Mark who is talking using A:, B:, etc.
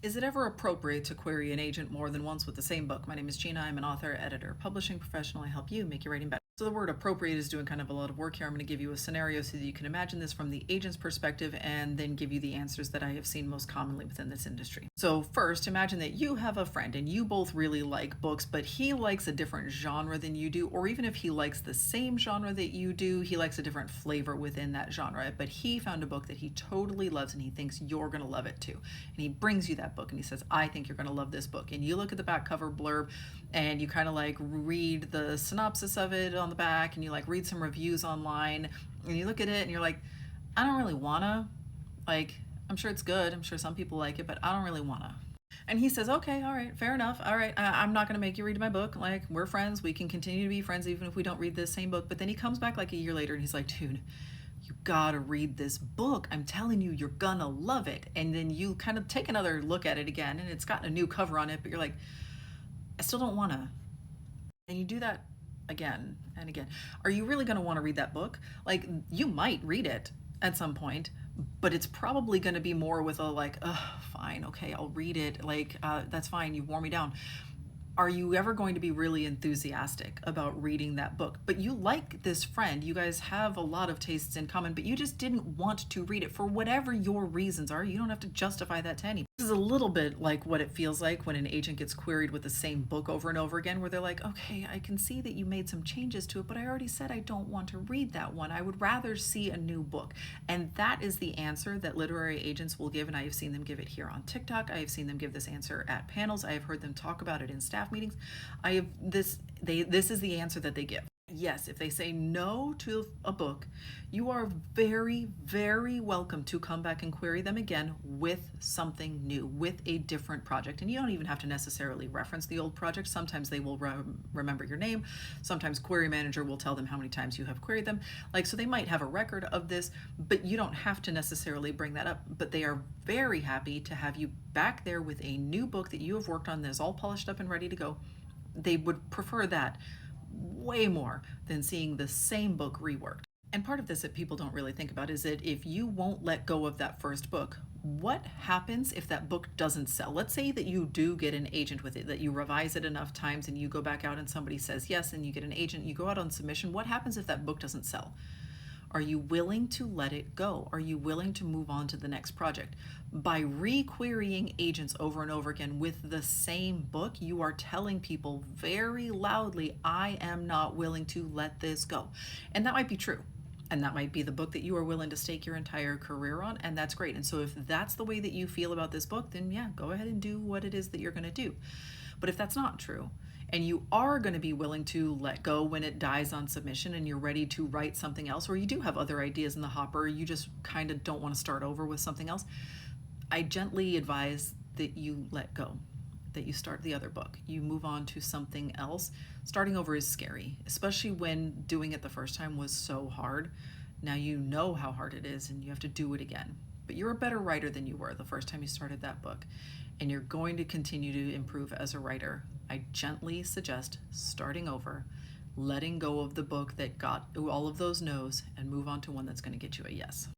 A: Is it ever appropriate to query an agent more than once with the same book? My name is Gina. I'm an author, editor, publishing professional. I help you make your writing better. So the word appropriate is doing kind of a lot of work here. I'm going to give you a scenario so that you can imagine this from the agent's perspective and then give you the answers that I have seen most commonly within this industry. So first, imagine that you have a friend and you both really like books, but he likes a different genre than you do, or even if he likes the same genre that you do, he likes a different flavor within that genre, but he found a book that he totally loves and he thinks you're going to love it too. And he brings you that book and he says, I think you're going to love this book. And you look at the back cover blurb and you kind of like read the synopsis of it on the back and you like read some reviews online and you look at it and you're like, I don't really wanna, like, I'm sure it's good, I'm sure some people like it, but I don't really wanna. And he says, okay, all right, fair enough. All right, I'm not going to make you read my book. Like, we're friends. We can continue to be friends even if we don't read the same book. But then he comes back like a year later and he's like, dude, you gotta read this book. I'm telling you, you're gonna love it. And then you kind of take another look at it again and it's got a new cover on it, but you're like, I still don't wanna. And you do that again and again. Are you really gonna wanna read that book? Like, you might read it at some point, but it's probably going to be more with a like, fine, okay, I'll read it. Like, that's fine. You wore me down. Are you ever going to be really enthusiastic about reading that book? But you like this friend, you guys have a lot of tastes in common, but you just didn't want to read it for whatever your reasons are. You don't have to justify that to anyone. This is a little bit like what it feels like when an agent gets queried with the same book over and over again, where they're like, okay, I can see that you made some changes to it, but I already said I don't want to read that one. I would rather see a new book. And that is the answer that literary agents will give, and I have seen them give it here on TikTok. I have seen them give this answer at panels. I have heard them talk about it in staff meetings. This is the answer that they give. Yes, if they say no to a book, you are very, very welcome to come back and query them again with something new, with a different project. And you don't even have to necessarily reference the old project. Sometimes they will remember your name. Sometimes Query Manager will tell them how many times you have queried them. Like, so they might have a record of this, but you don't have to necessarily bring that up. But they are very happy to have you back there with a new book that you have worked on that's all polished up and ready to go. They would prefer that way more than seeing the same book reworked. And part of this that people don't really think about is that if you won't let go of that first book, what happens if that book doesn't sell? Let's say that you do get an agent with it, that you revise it enough times and you go back out and somebody says yes and you get an agent, you go out on submission. What happens if that book doesn't sell? Are you willing to let it go? Are you willing to move on to the next project? By re-querying agents over and over again with the same book, you are telling people very loudly, I am not willing to let this go. And that might be true. And that might be the book that you are willing to stake your entire career on, and that's great. And so if that's the way that you feel about this book, then yeah, go ahead and do what it is that you're going to do. But if that's not true, and you are going to be willing to let go when it dies on submission and you're ready to write something else, or you do have other ideas in the hopper, you just kind of don't want to start over with something else, I gently advise that you let go, that you start the other book. You move on to something else. Starting over is scary, especially when doing it the first time was so hard. Now you know how hard it is and you have to do it again. But you're a better writer than you were the first time you started that book, and you're going to continue to improve as a writer. I gently suggest starting over, letting go of the book that got all of those no's, and move on to one that's going to get you a yes.